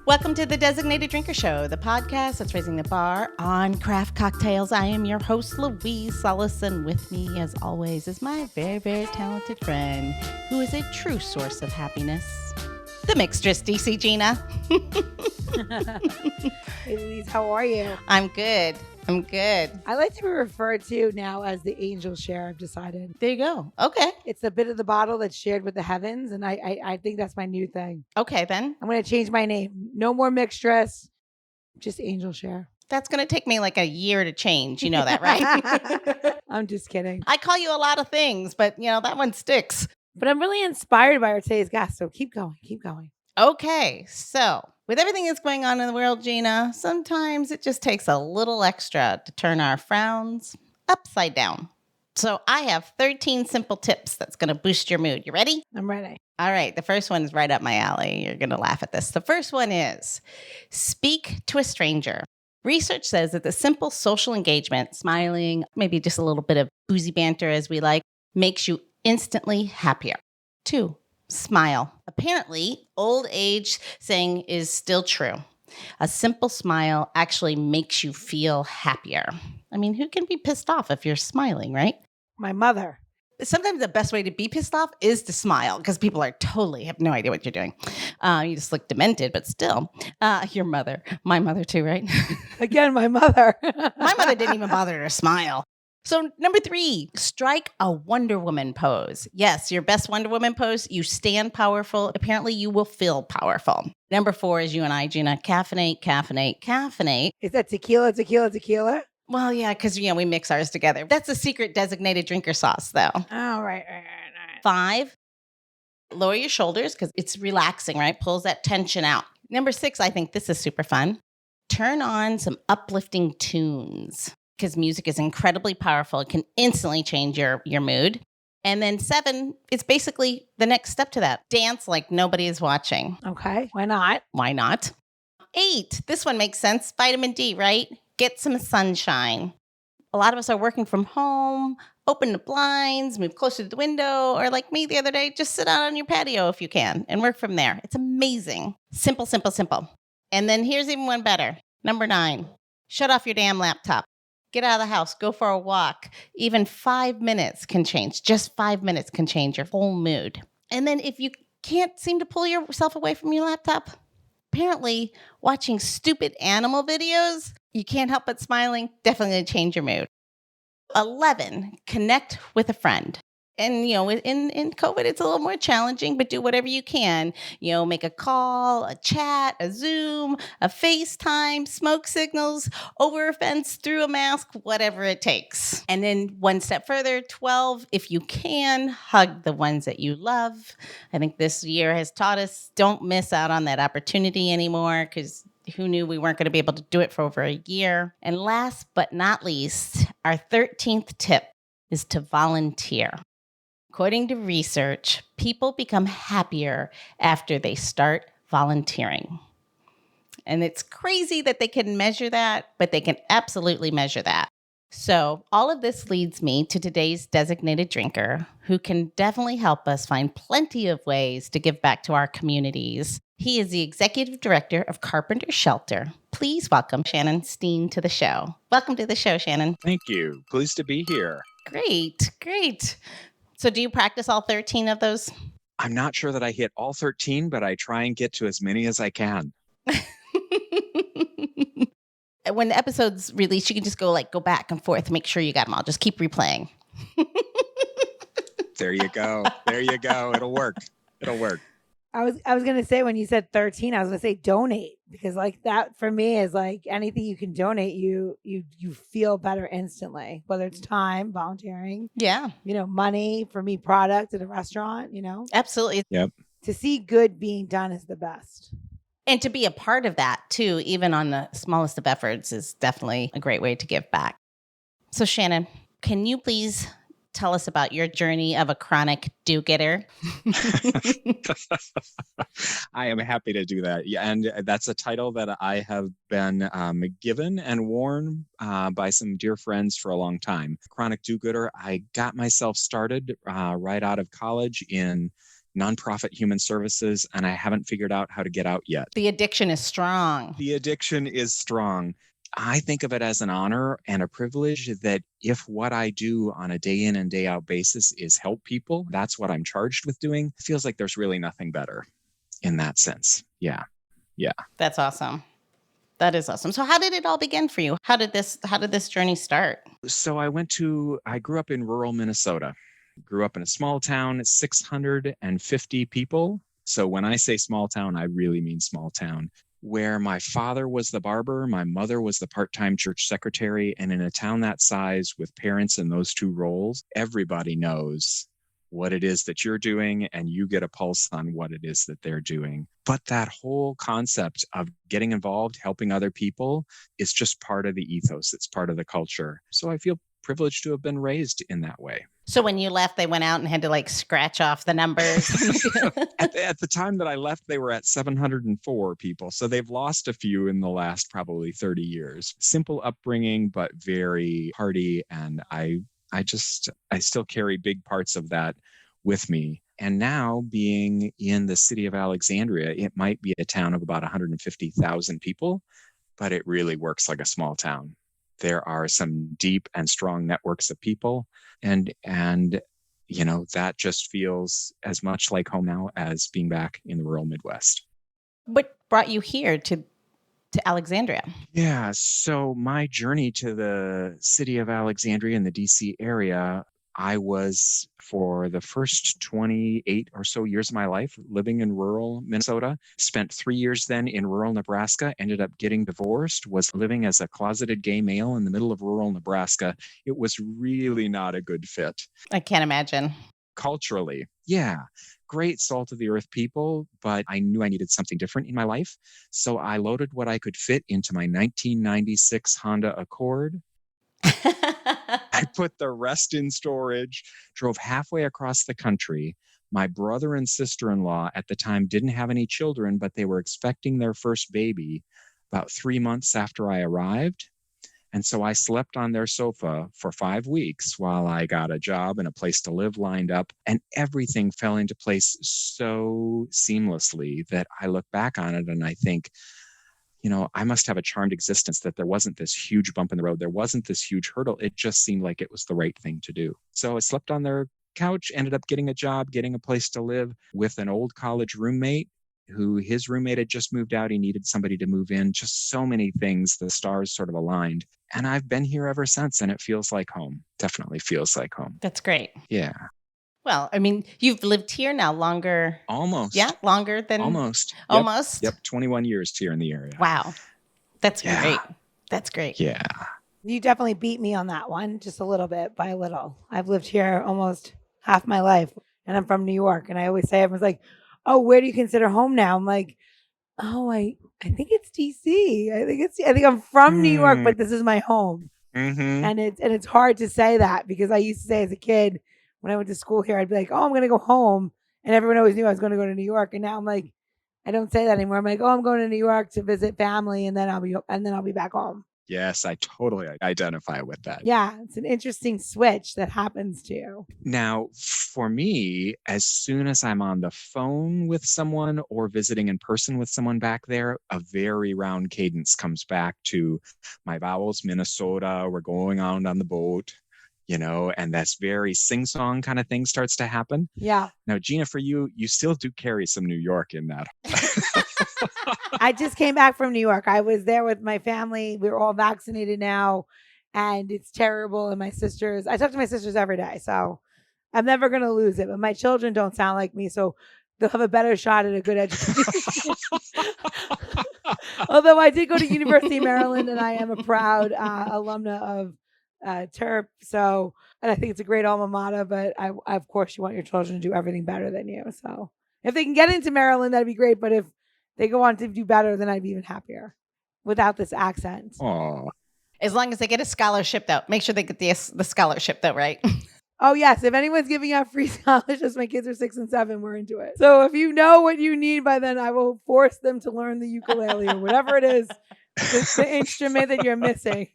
Welcome to the Designated Drinker Show, the podcast that's raising the bar on craft cocktails. I am your host, Louise Solis, and with me, as always, is my very, very talented friend, who is a true source of happiness, the mixtress, DC Gina. Hey, Louise, how are you? I'm good. I like to be referred to now as the angel share, I've decided. There you go. Okay. It's the bit of the bottle that's shared with the heavens, and I think that's my new thing. Okay, then. I'm going to change my name. No more mixtress, just angel share. That's going to take me like a year to change. You know that, right? I'm just kidding. I call you a lot of things, but, that one sticks. But I'm really inspired by our today's guest, so keep going. Okay, so with everything that's going on in the world, Gina, sometimes it just takes a little extra to turn our frowns upside down. So I have 13 simple tips that's going to boost your mood. You ready? I'm ready. All right, the first one is right up my alley. You're going to laugh at this. The first one is speak to a stranger. Research says that the simple social engagement, smiling, maybe just a little bit of boozy banter as we like, makes you instantly happier. 2, smile. Apparently, old age saying is still true. A simple smile actually makes you feel happier. I mean, who can be pissed off if you're smiling, right? My mother. Sometimes the best way to be pissed off is to smile because people are totally have no idea what you're doing. You just look demented, but still. Your mother. My mother too, right? Again, my mother. My mother didn't even bother to smile. So number 3, strike a Wonder Woman pose. Yes, your best Wonder Woman pose. You stand powerful. Apparently, you will feel powerful. Number 4 is you and I, Gina. Caffeinate. Is that tequila? Well, yeah, because, we mix ours together. That's a secret designated drinker sauce, though. Oh, right. 5, lower your shoulders because it's relaxing, right? Pulls that tension out. Number 6, I think this is super fun. Turn on some uplifting tunes because music is incredibly powerful. It can instantly change your mood. And then 7, it's basically the next step to that. Dance like nobody is watching. Okay, why not? 8, this one makes sense. Vitamin D, right? Get some sunshine. A lot of us are working from home. Open the blinds, move closer to the window, or like me the other day, just sit out on your patio if you can and work from there. It's amazing. Simple. And then here's even one better. Number 9, shut off your damn laptop. Get out of the house, go for a walk. Even 5 minutes can change. Just 5 minutes can change your whole mood. And then if you can't seem to pull yourself away from your laptop, apparently watching stupid animal videos, you can't help but smiling, definitely change your mood. 11, connect with a friend. And, in COVID, it's a little more challenging, but do whatever you can. Make a call, a chat, a Zoom, a FaceTime, smoke signals, over a fence, through a mask, whatever it takes. And then one step further, 12, if you can, hug the ones that you love. I think this year has taught us don't miss out on that opportunity anymore because who knew we weren't going to be able to do it for over a year. And last but not least, our 13th tip is to volunteer. According to research, people become happier after they start volunteering. And it's crazy that they can measure that, but they can absolutely measure that. So all of this leads me to today's designated drinker, who can definitely help us find plenty of ways to give back to our communities. He is the executive director of Carpenter Shelter. Please welcome Shannon Steene to the show. Welcome to the show, Shannon. Thank you. Pleased to be here. Great. So do you practice all 13 of those? I'm not sure that I hit all 13, but I try and get to as many as I can. When the episode's released, you can just go back and forth, make sure you got them all. Just keep replaying. There you go. It'll work. I was going to say, when you said 13, I was going to say donate, because that for me is anything you can donate, you feel better instantly, whether it's time, volunteering, money, for me, product at a restaurant, Absolutely. Yep. To see good being done is the best. And to be a part of that too, even on the smallest of efforts, is definitely a great way to give back. So Shannon, can you please tell us about your journey of a chronic do-getter? I am happy to do that. Yeah, and that's a title that I have been given and worn by some dear friends for a long time. Chronic do-gooder. I got myself started right out of college in nonprofit human services, and I haven't figured out how to get out yet. The addiction is strong. The addiction is strong. I think of it as an honor and a privilege that if what I do on a day in and day out basis is help people, that's what I'm charged with doing. It feels like there's really nothing better in that sense. Yeah. That's awesome. That is awesome. So how did it all begin for you? How did this journey start? So I grew up in rural Minnesota. Grew up in a small town, 650 people. So when I say small town, I really mean small town, where my father was the barber, my mother was the part-time church secretary. And in a town that size with parents in those two roles, everybody knows what it is that you're doing, and you get a pulse on what it is that they're doing. But that whole concept of getting involved, helping other people is just part of the ethos. It's part of the culture. So I feel privileged to have been raised in that way. So when you left, they went out and had to like scratch off the numbers. At the time that I left, they were at 704 people. So they've lost a few in the last probably 30 years. Simple upbringing, but very hearty. And I still carry big parts of that with me. And now being in the city of Alexandria, it might be a town of about 150,000 people, but it really works like a small town. There are some deep and strong networks of people, and that just feels as much like home now as being back in the rural Midwest. What brought you here to Alexandria? Yeah, so my journey to the city of Alexandria in the DC area, I was, for the first 28 or so years of my life, living in rural Minnesota. Spent 3 years then in rural Nebraska, ended up getting divorced, was living as a closeted gay male in the middle of rural Nebraska. It was really not a good fit. I can't imagine. Culturally, yeah, great salt of the earth people, but I knew I needed something different in my life. So I loaded what I could fit into my 1996 Honda Accord. I put the rest in storage, drove halfway across the country. My brother and sister-in-law at the time didn't have any children, but they were expecting their first baby about 3 months after I arrived. And so I slept on their sofa for 5 weeks while I got a job and a place to live lined up. And everything fell into place so seamlessly that I look back on it and I think, I must have a charmed existence, that there wasn't this huge bump in the road. There wasn't this huge hurdle. It just seemed like it was the right thing to do. So I slept on their couch, ended up getting a job, getting a place to live with an old college roommate who his roommate had just moved out. He needed somebody to move in. Just so many things, the stars sort of aligned. And I've been here ever since, and it feels like home. Definitely feels like home. That's great. Yeah. Well, I mean, you've lived here now longer. Almost. Yeah, longer than. Almost. Almost? Yep, 21 years here in the area. Wow. That's Yeah. great. That's great. Yeah. You definitely beat me on that one, just a little bit by a little. I've lived here almost half my life, and I'm from New York. And I always say, everyone's like, "Oh, where do you consider home now?" I'm like, "Oh, I think it's DC. I think I'm from New York, but this is my home." Mm-hmm. And it's hard to say that, because I used to say as a kid when I went to school here, I'd be like, "Oh, I'm going to go home," and everyone always knew I was going to go to New York. And now I'm like, I don't say that anymore. I'm like, "Oh, I'm going to New York to visit family, and then I'll be back home." Yes, I totally identify with that. Yeah, it's an interesting switch that happens to you. Now, for me, as soon as I'm on the phone with someone or visiting in person with someone back there, a very round cadence comes back to my vowels, Minnesota, we're going out on the boat, and that's very sing-song kind of thing starts to happen. Yeah. Now, Gina, for you still do carry some New York in that. I just came back from New York. I was there with my family. We're all vaccinated now, and it's terrible. And I talk to my sisters every day, so I'm never going to lose it. But my children don't sound like me, so they'll have a better shot at a good education. Although I did go to University of Maryland, and I am a proud alumna of Terp. So, and I think it's a great alma mater, but I, of course, you want your children to do everything better than you. So if they can get into Maryland, that'd be great. But if they go on to do better, then I'd be even happier without this accent. Oh, As long as they get a scholarship, though. Make sure they get the scholarship, though, right? Oh, yes. If anyone's giving out free scholarships, my kids are 6 and 7, we're into it. So if you know what you need by then, I will force them to learn the ukulele or whatever it is, the instrument that you're missing.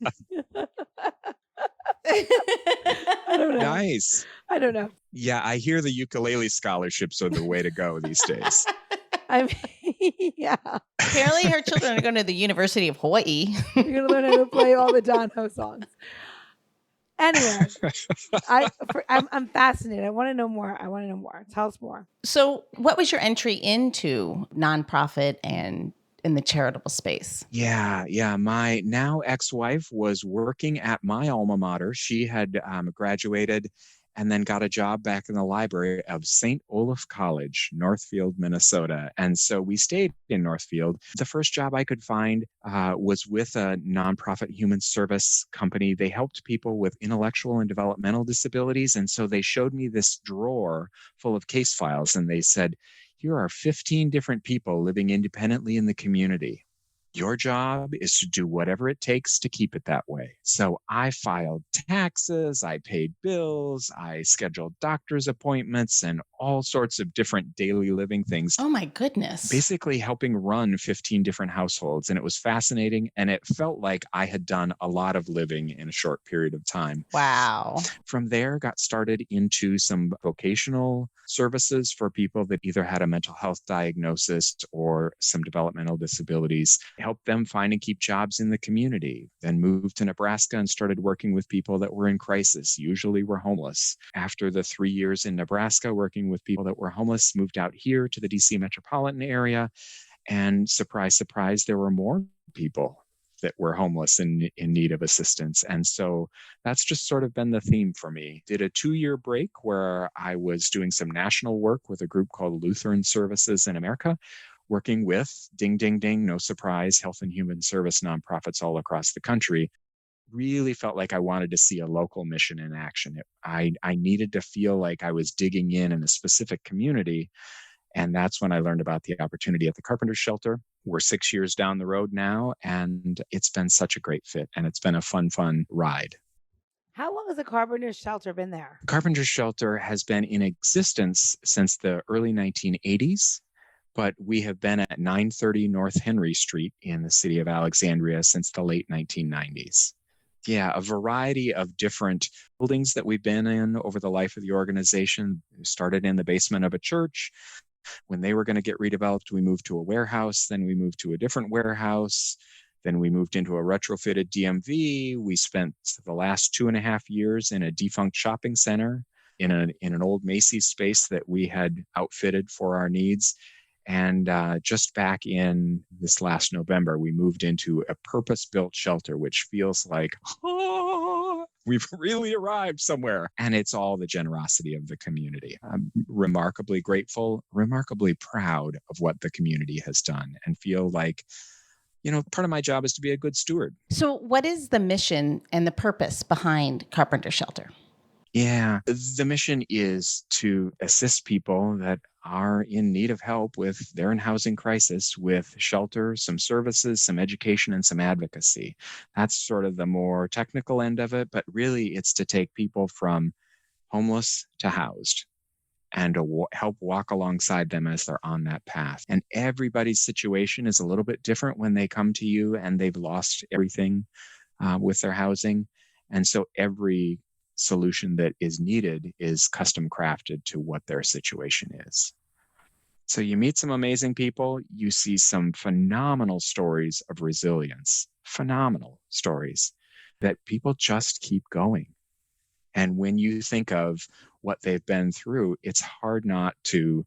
I don't know. Nice. I don't know. Yeah, I hear the ukulele scholarships are the way to go these days. I mean, yeah. Apparently, her children are going to the University of Hawaii. You're going to learn how to play all the Don Ho songs. Anyway, I'm fascinated. I want to know more. Tell us more. So, what was your entry into nonprofit and in the charitable space? Yeah. My now ex-wife was working at my alma mater. She had graduated and then got a job back in the library of St. Olaf College, Northfield, Minnesota. And so we stayed in Northfield. The first job I could find was with a nonprofit human service company. They helped people with intellectual and developmental disabilities. And so they showed me this drawer full of case files, and they said, here are 15 different people living independently in the community. Your job is to do whatever it takes to keep it that way. So I filed taxes, I paid bills, I scheduled doctor's appointments, and all sorts of different daily living things. Oh my goodness. Basically helping run 15 different households. And it was fascinating. And it felt like I had done a lot of living in a short period of time. Wow. From there, got started into some vocational services for people that either had a mental health diagnosis or some developmental disabilities, helped them find and keep jobs in the community. Then moved to Nebraska and started working with people that were in crisis, usually were homeless. After the 3 years in Nebraska working with people that were homeless, moved out here to the DC metropolitan area. And surprise, surprise, there were more people that were homeless and in need of assistance. And so that's just sort of been the theme for me. Did a 2-year break where I was doing some national work with a group called Lutheran Services in America, working with, ding, ding, ding, no surprise, health and human service nonprofits all across the country. Really felt like I wanted to see a local mission in action. I needed to feel like I was digging in a specific community. And that's when I learned about the opportunity at the Carpenter shelter. We're 6 years down the road now, and it's been such a great fit. And it's been a fun ride. How long has the Carpenter shelter been there? Carpenter shelter has been in existence since the early 1980s, but we have been at 930 North Henry Street in the city of Alexandria since the late 1990s. Yeah, a variety of different buildings that we've been in over the life of the organization. We started in the basement of a church. When they were going to get redeveloped, we moved to a warehouse. Then we moved to a different warehouse. Then we moved into a retrofitted DMV. We spent the last 2.5 years in a defunct shopping center in an old Macy's space that we had outfitted for our needs. And just back in this last November, we moved into a purpose-built shelter, which feels like, we've really arrived somewhere. And it's all the generosity of the community. I'm remarkably grateful, remarkably proud of what the community has done, and feel like, part of my job is to be a good steward. So what is the mission and the purpose behind Carpenter Shelter? Yeah, the mission is to assist people that are in need of help with their housing crisis, with shelter, some services, some education, and some advocacy. That's sort of the more technical end of it, but really it's to take people from homeless to housed and to help walk alongside them as they're on that path. And everybody's situation is a little bit different when they come to you and they've lost everything with their housing. And so every solution that is needed is custom crafted to what their situation is. So you meet some amazing people, you see some phenomenal stories of resilience, phenomenal stories that people just keep going. And when you think of what they've been through, it's hard not to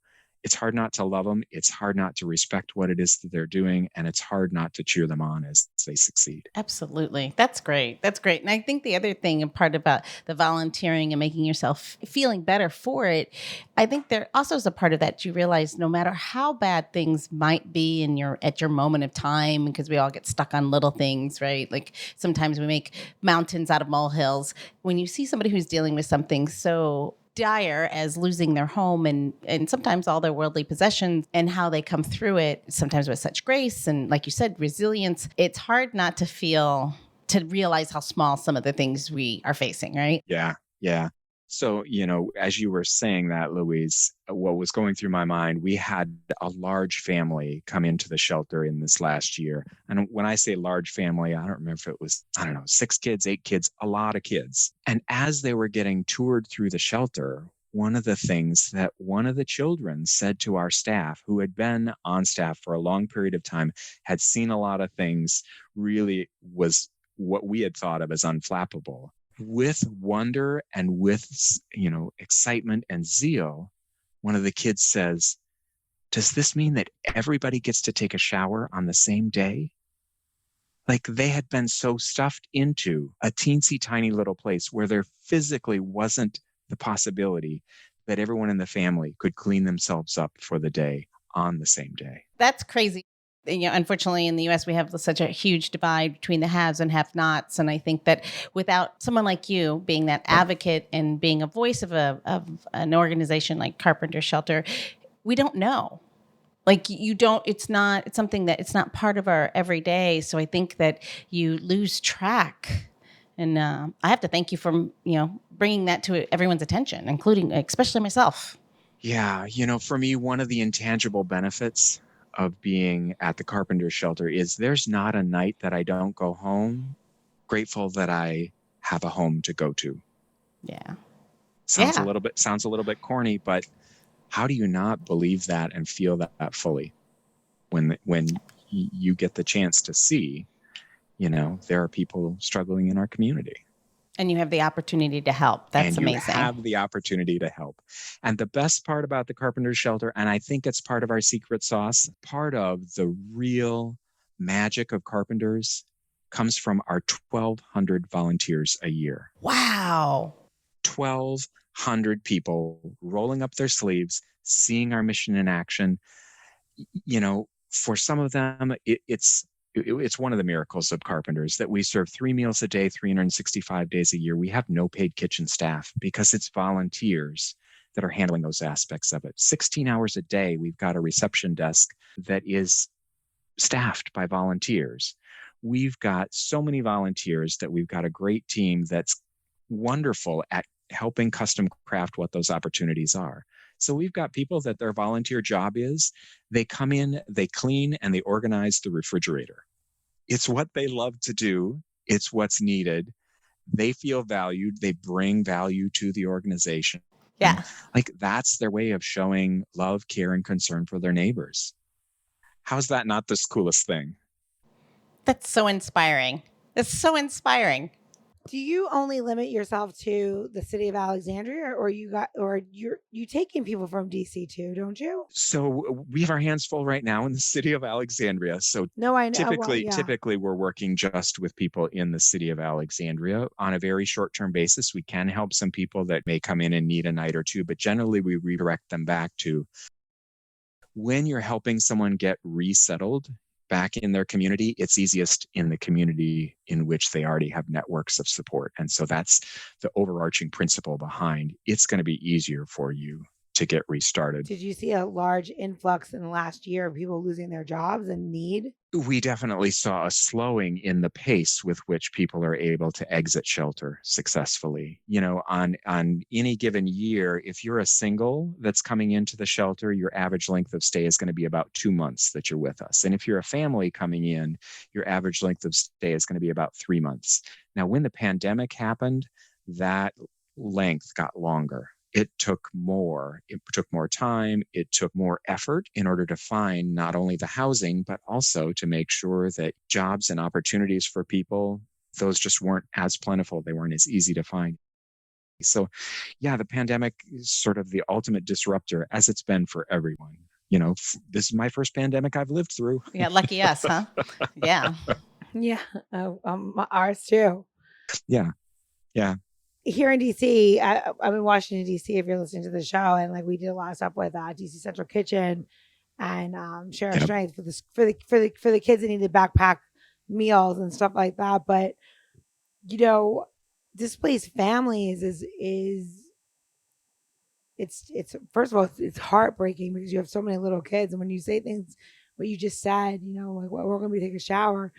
love them. It's hard not to respect what it is that they're doing. And it's hard not to cheer them on as they succeed. Absolutely. That's great. That's great. And I think the other thing and part about the volunteering and making yourself feeling better for it, I think there also is a part of that you realize no matter how bad things might be at your moment of time, because we all get stuck on little things, right? Like sometimes we make mountains out of molehills. When you see somebody who's dealing with something so dire as losing their home and sometimes all their worldly possessions, and how they come through it, sometimes with such grace and, like you said, resilience, it's hard not to realize how small some of the things we are facing, right? Yeah. So, as you were saying that, Louise, what was going through my mind, we had a large family come into the shelter in this last year. And when I say large family, I don't remember if it was, 6 kids, 8 kids, a lot of kids. And as they were getting toured through the shelter, one of the things that one of the children said to our staff, who had been on staff for a long period of time, had seen a lot of things, really was what we had thought of as unflappable. With wonder and with, excitement and zeal, one of the kids says, "Does this mean that everybody gets to take a shower on the same day?" Like, they had been so stuffed into a teensy tiny little place where there physically wasn't the possibility that everyone in the family could clean themselves up for the day on the same day. That's crazy. Unfortunately, in the U.S., we have such a huge divide between the haves and have-nots, and I think that without someone like you being that advocate and being a voice of an organization like Carpenter Shelter, we don't know. Like, you don't. It's something that it's not part of our everyday. So I think that you lose track, and I have to thank you for bringing that to everyone's attention, including especially myself. Yeah, for me, one of the intangible benefits of being at the Carpenter Shelter is there's not a night that I don't go home grateful that I have a home to go to. Yeah. Sounds a little bit corny, but how do you not believe that and feel that fully when you get the chance to see, there are people struggling in our community. And you have the opportunity to help. That's amazing. And you have the opportunity to help. And the best part about the Carpenter Shelter, and I think it's part of our secret sauce, part of the real magic of Carpenters comes from our 1,200 volunteers a year. Wow. 1,200 people rolling up their sleeves, seeing our mission in action. For some of them, it's one of the miracles of Carpenters that we serve 3 meals a day, 365 days a year. We have no paid kitchen staff because it's volunteers that are handling those aspects of it. 16 hours a day, we've got a reception desk that is staffed by volunteers. We've got so many volunteers that we've got a great team that's wonderful at helping custom craft what those opportunities are. So we've got people that their volunteer job is they come in, they clean, and they organize the refrigerator. It's what they love to do. It's what's needed. They feel valued. They bring value to the organization. Yeah. Like, that's their way of showing love, care, and concern for their neighbors. How's that not the coolest thing? That's so inspiring. It's so inspiring. Do you only limit yourself to the city of Alexandria, or you taking people from DC too, don't you? So we have our hands full right now in the city of Alexandria. So no, I know. Typically we're working just with people in the city of Alexandria on a very short-term basis. We can help some people that may come in and need a night or two, but generally we redirect them back to when you're helping someone get resettled back in their community, it's easiest in the community in which they already have networks of support. And so that's the overarching principle behind it's going to be easier for you to get restarted. Did you see a large influx in the last year of people losing their jobs and need? We definitely saw a slowing in the pace with which people are able to exit shelter successfully. On any given year, if you're a single that's coming into the shelter, your average length of stay is going to be about 2 months that you're with us. And if you're a family coming in, your average length of stay is going to be about 3 months. Now, when the pandemic happened, that length got longer. It took more time, it took more effort in order to find not only the housing, but also to make sure that jobs and opportunities for people, those just weren't as plentiful. They weren't as easy to find. So yeah, the pandemic is sort of the ultimate disruptor, as it's been for everyone. This is my first pandemic I've lived through. Yeah, lucky us, huh? Yeah. Yeah, ours too. Yeah. Here in DC, I'm in Washington, DC, if you're listening to the show, and we did a lot of stuff with DC Central Kitchen and Share Our Strength for the kids that needed backpack meals and stuff like that. But displaced families is it's first of all, it's heartbreaking because you have so many little kids, and when you say things what you just said, we're gonna be taking a shower,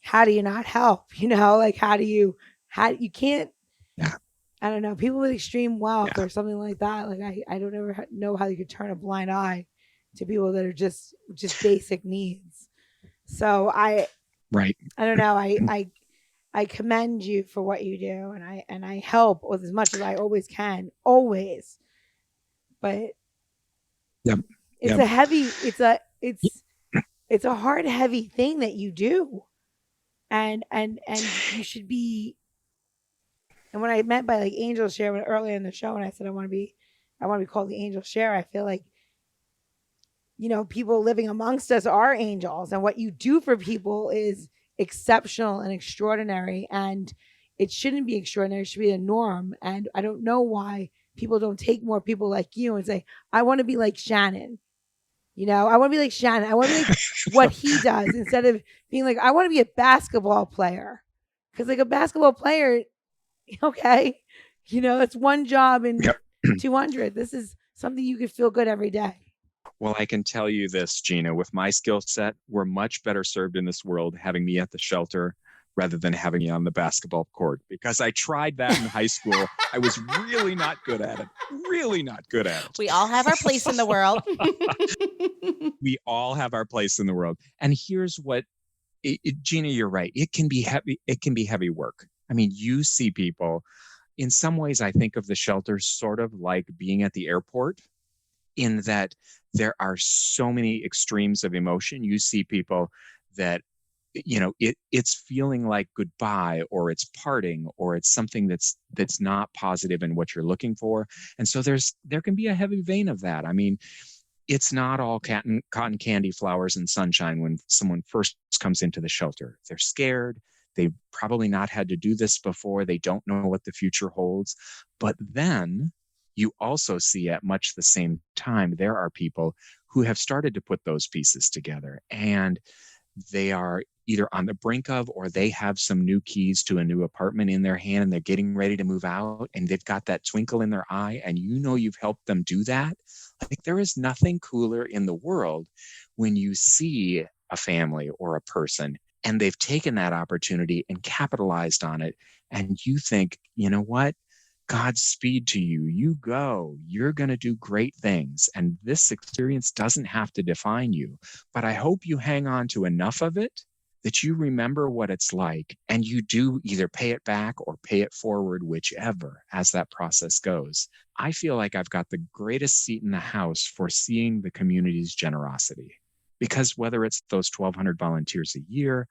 how do you not help? How you can't. Yeah. I don't know, people with extreme wealth Yeah. or something like that. Like I don't ever know how you could turn a blind eye to people that are just basic needs. So Right. I don't know. I commend you for what you do, and I help with as much as I always can, always. But Yep. it's Yep. a heavy, it's a hard, heavy thing that you do, and you should be. And when I meant by like angel share earlier in the show, and I said I want to be called the angel share, I feel like, you know, people living amongst us are angels, and what you do for people is exceptional and extraordinary, and it shouldn't be extraordinary. It should be the norm. And I don't know why people don't take more people like you and say, I want to be like Shannon. You know, I want to be like Shannon. I want to be like what he does, instead of being like, I want to be a basketball player. Because like a basketball player, okay, you know, that's one job in 200. This is something you could feel good every day. Well, I can tell you this, Gina, with my skill set, we're much better served in this world having me at the shelter rather than having me on the basketball court, because I tried that in high school. I was really not good at it. Really not good at it. We all have our place in the world. We all have our place in the world. And here's what, Gina, you're right. It can be heavy. It can be heavy work. I mean, you see people. In some ways, I think of the shelter sort of like being at the airport, in that there are so many extremes of emotion. You see people that, you know, it's feeling like goodbye, or it's parting, or it's something that's not positive in what you're looking for. And so there can be a heavy vein of that. I mean, it's not all cotton candy, flowers, and sunshine when someone first comes into the shelter. They're scared. They've probably not had to do this before. They don't know what the future holds. But then you also see, at much the same time, there are people who have started to put those pieces together, and they are either on the brink of, or they have some new keys to a new apartment in their hand, and they're getting ready to move out, and they've got that twinkle in their eye, and you know you've helped them do that. Like, there is nothing cooler in the world when you see a family or a person and they've taken that opportunity and capitalized on it, and you think, you know what? Godspeed to you. You go. You're going to do great things. And this experience doesn't have to define you. But I hope you hang on to enough of it that you remember what it's like, and you do either pay it back or pay it forward, whichever, as that process goes. I feel like I've got the greatest seat in the house for seeing the community's generosity. Because whether it's those 1,200 volunteers a year,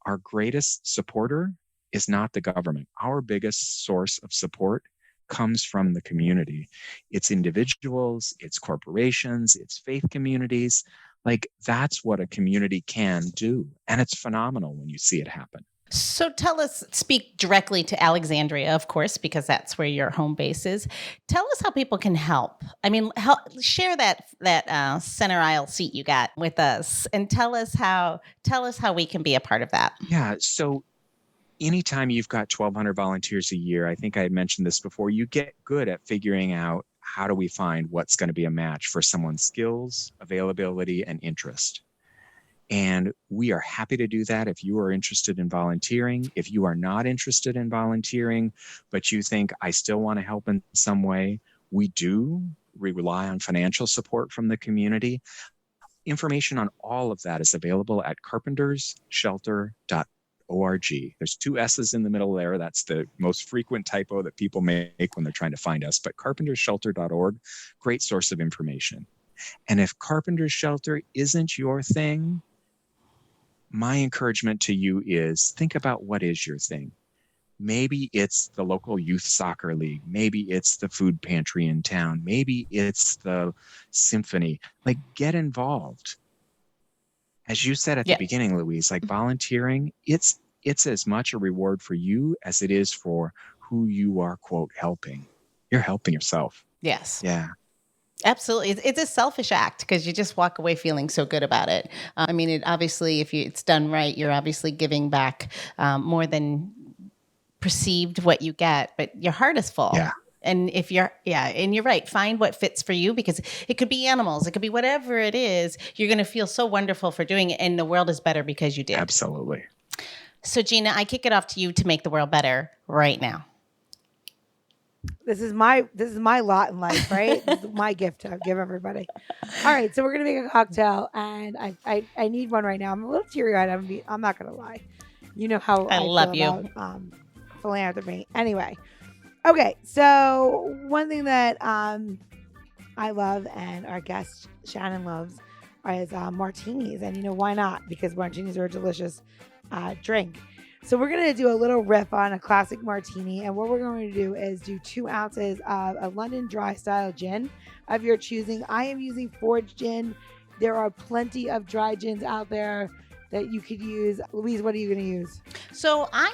our greatest supporter is not the government. Our biggest source of support comes from the community. It's individuals, it's corporations, it's faith communities. Like, that's what a community can do. And it's phenomenal when you see it happen. So speak directly to Alexandria, of course, because that's where your home base is. Tell us how people can help. I mean, share that center aisle seat you got with us, and tell us how we can be a part of that. Yeah. So anytime you've got 1,200 volunteers a year, I think I had mentioned this before, you get good at figuring out, how do we find what's going to be a match for someone's skills, availability, and interest. And we are happy to do that if you are interested in volunteering. If you are not interested in volunteering, but you think, I still want to help in some way, we rely on financial support from the community. Information on all of that is available at carpentersshelter.org. There's 2 S's in the middle there. That's the most frequent typo that people make when they're trying to find us. But carpentersshelter.org, great source of information. And if Carpenter's Shelter isn't your thing, my encouragement to you is, think about what is your thing. Maybe it's the local youth soccer league. Maybe it's the food pantry in town. Maybe it's the symphony. Like, get involved. As you said at the beginning, Louise, like, volunteering, it's as much a reward for you as it is for who you are, quote, helping. You're helping yourself. Yes. Yeah. Absolutely. It's a selfish act, because you just walk away feeling so good about it. I mean, if it's done right, you're obviously giving back more than perceived what you get, but your heart is full. Yeah. And and you're right. Find what fits for you, because it could be animals. It could be whatever it is. You're going to feel so wonderful for doing it. And the world is better because you did. Absolutely. So, Gina, I kick it off to you to make the world better right now. This is my lot in life, right? This is my gift to give everybody. All right, so we're gonna make a cocktail, and I need one right now. I'm a little teary eyed. I'm not gonna lie. You know how I I love feel you. about philanthropy. Anyway, okay. So one thing that I love and our guest Shannon loves is martinis, and why not? Because martinis are a delicious drink. So we're going to do a little riff on a classic martini. And what we're going to do is do 2 ounces of a London dry style gin of your choosing. I am using forged gin. There are plenty of dry gins out there that you could use. Louise, what are you going to use? So I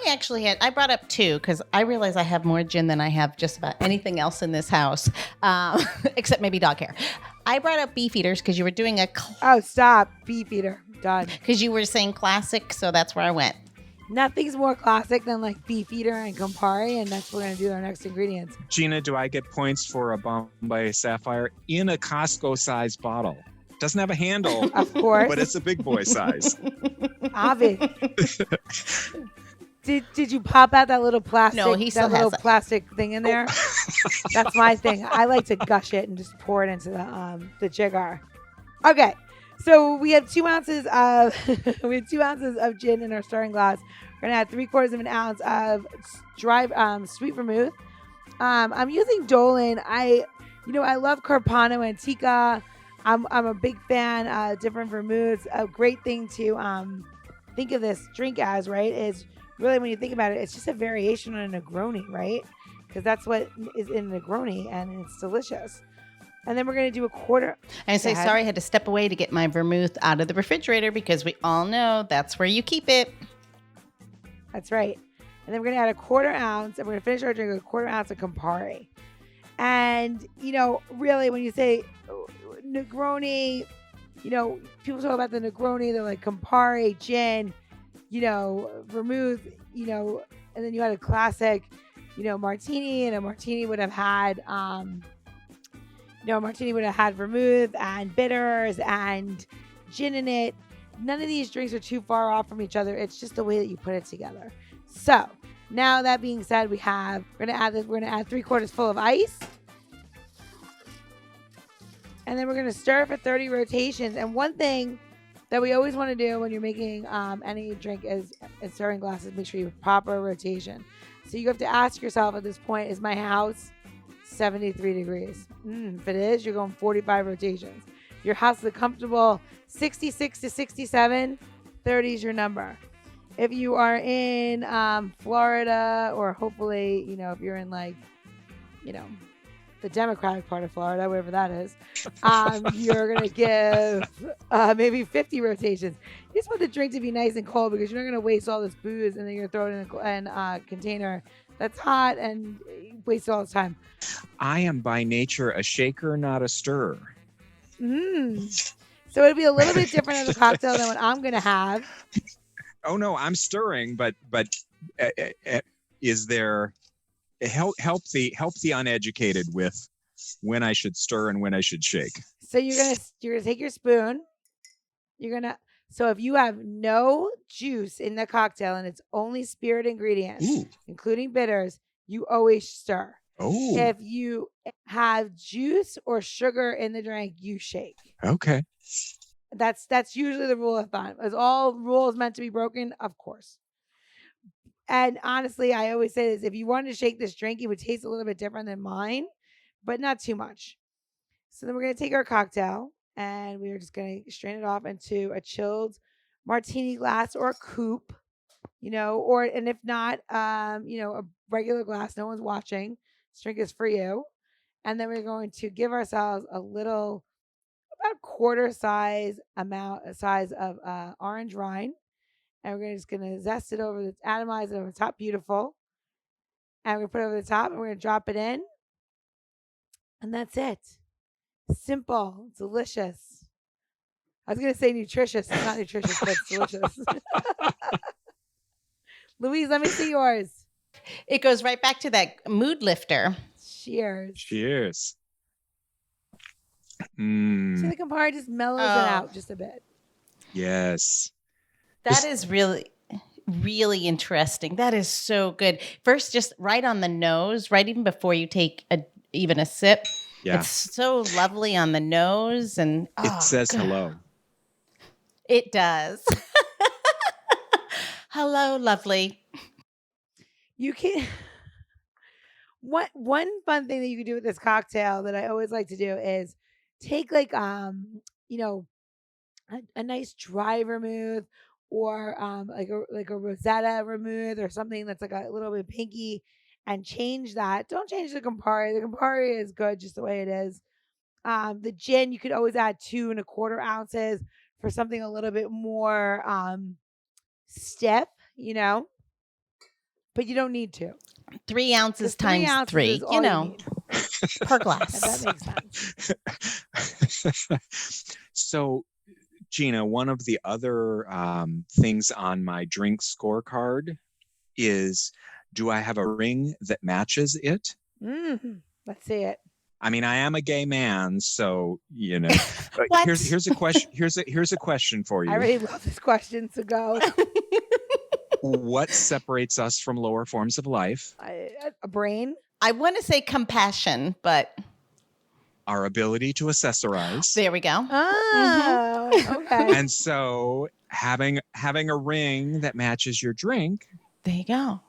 brought up 2 because I realize I have more gin than I have just about anything else in this house, except maybe dog hair. I brought up Beefeaters because you were doing Oh, stop. Beefeater. Done. Because you were saying classic, so that's where I went. Nothing's more classic than like Beefeater and Campari, and that's what we're going to do our next ingredients. Gina, do I get points for a Bombay Sapphire in a Costco-sized bottle? Doesn't have a handle, Of course. but it's a big boy size. Obvious. Did you pop out that little plastic? No, he still that little has it. plastic thing in there. That's my thing. I like to gush it and just pour it into the jigger. Okay, so we have 2 ounces of of gin in our stirring glass. We're gonna add 3/4 of an ounce of dry sweet vermouth. I'm using Dolan. I love Carpano Antica. I'm a big fan of different vermouths. A great thing to think of this drink as, right, is really, when you think about it, it's just a variation on a Negroni, right? Because that's what is in a Negroni, and it's delicious. And then we're going to do a quarter. And say, Go ahead. sorry, I had to step away to get my vermouth out of the refrigerator because we all know that's where you keep it. That's right. And then we're going to add a 1/4 ounce, and we're going to finish our drink with a 1/4 ounce of Campari. And, really, when you say Negroni, people talk about the Negroni, they're like Campari, gin, vermouth, and then you had a classic, martini, and a martini would have had, vermouth and bitters and gin in it. None of these drinks are too far off from each other. It's just the way that you put it together. So now that being said, we're gonna add 3/4 full of ice. And then we're going to stir for 30 rotations. And one thing that we always want to do when you're making any drink is in stirring glasses, make sure you have proper rotation. So you have to ask yourself at this point, is my house 73 degrees? If it is, you're going 45 rotations. If your house is a comfortable 66 to 67, 30 is your number. If you are in Florida, or hopefully, if you're in the Democratic part of Florida, whatever that is, you're going to give maybe 50 rotations. You just want the drink to be nice and cold, because you're not going to waste all this booze and then you're throwing it in a container that's hot and waste all the time. I am by nature a shaker, not a stirrer. So it'll be a little bit different of a cocktail than what I'm going to have. Oh, no, I'm stirring, but is there... Help the uneducated with when I should stir and when I should shake. So you're gonna take your spoon. So if you have no juice in the cocktail and it's only spirit ingredients, including bitters, you always stir. Oh. If you have juice or sugar in the drink, you shake. Okay. That's usually the rule of thumb. Is all rules meant to be broken? Of course. And honestly, I always say this, if you wanted to shake this drink, it would taste a little bit different than mine, but not too much. So then we're going to take our cocktail, and we're just going to strain it off into a chilled martini glass or a coupe, and if not, a regular glass. No one's watching. This drink is for you. And then we're going to give ourselves a little, about quarter size of orange rind. And we're just going to zest it over, atomize it over the top. Beautiful. And we're going to put it over the top, and we're going to drop it in. And that's it. Simple. Delicious. I was going to say nutritious. It's not nutritious, but it's delicious. Louise, let me see yours. It goes right back to that mood lifter. Cheers. Cheers. See, the Campari just mellows it out just a bit. Yes. That is really... really interesting. That is so good. First, just right on the nose, right even before you take even a sip. Yeah. It's so lovely on the nose, and It says God. hello. It does. Hello, lovely. You can. One fun thing that you can do with this cocktail that I always like to do is take like you know, a nice dry vermouth or like a Rosetta vermouth or something that's like a little bit pinky, and change that. Don't change the Campari. The Campari is good just the way it is. The gin, you could always add 2.25 ounces for something a little bit more stiff, but you don't need to. 3 ounces 'Cause 3 times ounces 3, is all you need. per If glass. that makes sense. So, Gina, one of the other things on my drink scorecard is, do I have a ring that matches it? Let's see it. I mean, I am a gay man, so What? Here's a question. Here's a question for you. I already love this question, so go. What separates us from lower forms of life? A brain. I want to say compassion, but Our ability to accessorize. there we go. Oh, okay. And so having a ring that matches your drink. There you go.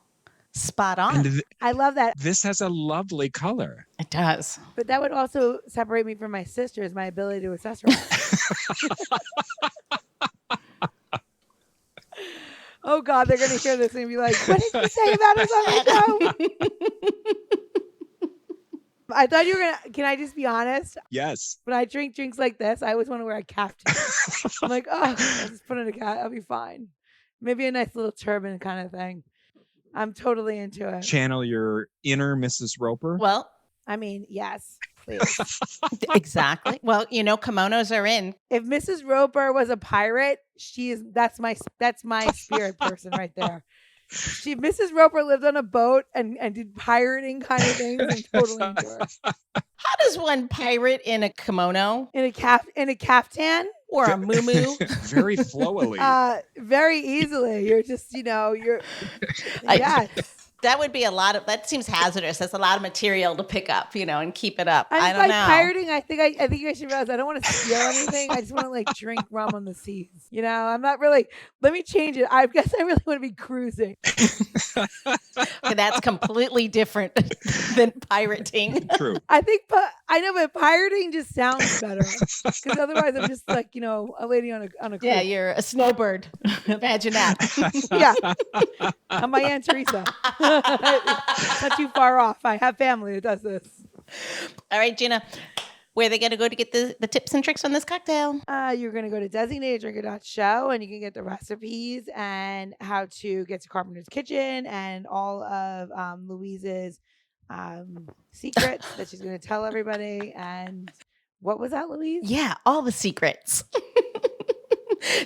Spot on. And I love that. this has a lovely color. It does. But that would also separate me from my sisters, my ability to accessorize. Oh God, they're gonna hear this and be like, "What did you say about us on the show?" I thought you were gonna. Can I just be honest? Yes. When I drink drinks like this, I always want to wear a caftan. I'm like, oh, I'll just put in a cap. I'll be fine. Maybe a nice little turban kind of thing. I'm totally into it. Channel your inner Mrs. Roper. Well, I mean, yes, please. exactly. Well, kimonos are in. If Mrs. Roper was a pirate, that's my spirit person right there. Mrs. Roper lived on a boat and did pirating kind of things, and totally into her. How does one pirate in a kimono In a caftan or a muumuu? Very flowily. Very easily. You're just, yes. That would be that seems hazardous. That's a lot of material to pick up, and keep it up. I'm I don't like know. pirating. I think you guys should realize I don't want to steal anything. I just want to drink rum on the seas. I'm not really. Let me change it. I guess I really want to be cruising. Okay, that's completely different than pirating. True. I think, but pirating just sounds better because otherwise I'm just like a lady on a cruise. Yeah, you're a snowbird. Imagine that. Yeah, I'm my Aunt Teresa. Not too far off. I have family that does this. All right, Gina, where are they going to go to get the tips and tricks on this cocktail? You're going to go to designateddrinker.show and you can get the recipes and how to get to Carpenter's Kitchen and all of Louise's secrets that she's going to tell everybody. And what was that, Louise? Yeah, all the secrets.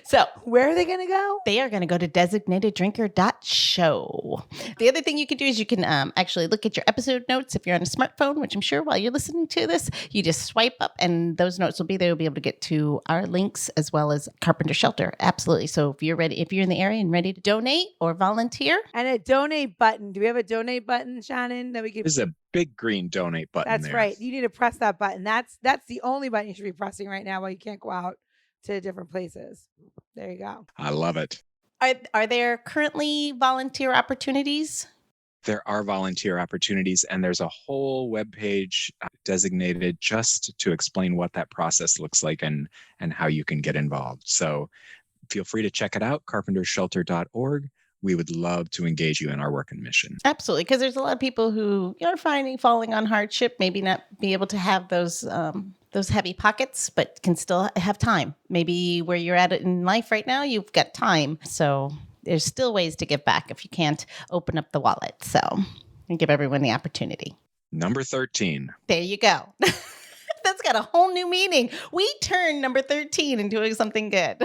So where are they going to go? They are going to go to designateddrinker.show. The other thing you can do is you can actually look at your episode notes if you're on a smartphone, which I'm sure while you're listening to this, you just swipe up and those notes will be there. You'll be able to get to our links as well as Carpenter Shelter. Absolutely. So if you're in the area and ready to donate or volunteer. And a donate button. Do we have a donate button, Shannon, that we can? There's a big green donate button. That's there. right. You need to press that button. That's the only button you should be pressing right now while you can't go out to different places. There you go. I love it. Are there currently volunteer opportunities? There are volunteer opportunities, and there's a whole webpage designated just to explain what that process looks like and how you can get involved. So feel free to check it out, carpentershelter.org. We would love to engage you in our work and mission. Absolutely, because there's a lot of people who are falling on hardship, maybe not be able to have those heavy pockets, but can still have time. Maybe where you're at in life right now, you've got time. So there's still ways to give back if you can't open up the wallet. So and give everyone the opportunity. Number 13. There you go. That's got a whole new meaning. We turned number 13 into something good.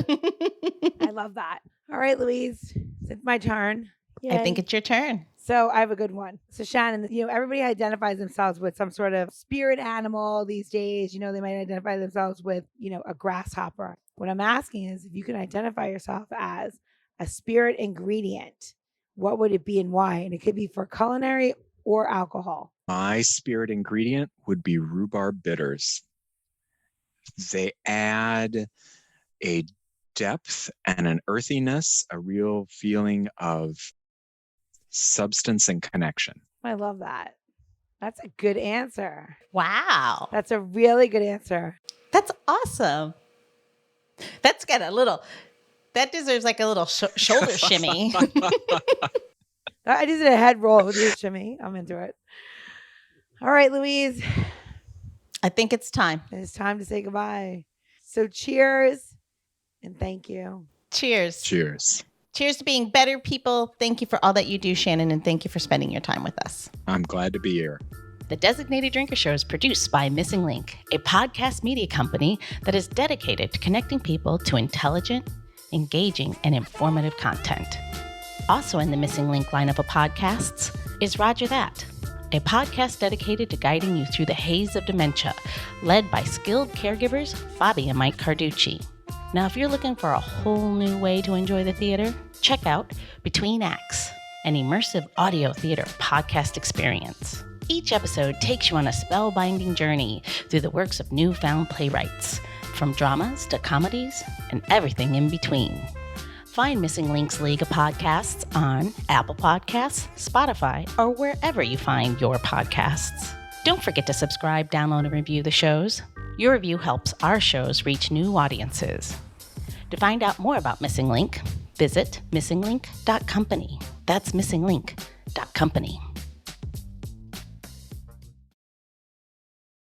I love that. All right, Louise, it's my turn. Yay. I think it's your turn. So I have a good one. So Shannon, everybody identifies themselves with some sort of spirit animal these days. They might identify themselves with, a grasshopper. What I'm asking is if you can identify yourself as a spirit ingredient, what would it be and why? And it could be for culinary or alcohol. My spirit ingredient would be rhubarb bitters. They add a depth and an earthiness, a real feeling of substance and connection. I love that. That's a good answer. Wow. That's a really good answer. That's awesome. That's got a little, that deserves like a little shoulder shimmy. I just did a head roll with you, shimmy. I'm into it. All right, Louise. I think it's time. It's time to say goodbye. So cheers and thank you. Cheers. Cheers. Cheers to being better people. Thank you for all that you do, Shannon, and thank you for spending your time with us. I'm glad to be here. The Designated Drinker Show is produced by Missing Link, a podcast media company that is dedicated to connecting people to intelligent, engaging, and informative content. Also in the Missing Link lineup of podcasts is Rodger That, a podcast dedicated to guiding you through the haze of dementia, led by skilled caregivers Bobbi and Mike Carducci. Now, if you're looking for a whole new way to enjoy the theater, check out Between Acts, an immersive audio theater podcast experience. Each episode takes you on a spellbinding journey through the works of newfound playwrights, from dramas to comedies and everything in between. Find Missing Link's League of Podcasts on Apple Podcasts, Spotify, or wherever you find your podcasts. Don't forget to subscribe, download, and review the shows. Your review helps our shows reach new audiences. To find out more about Missing Link, visit missinglink.company. That's missinglink.company.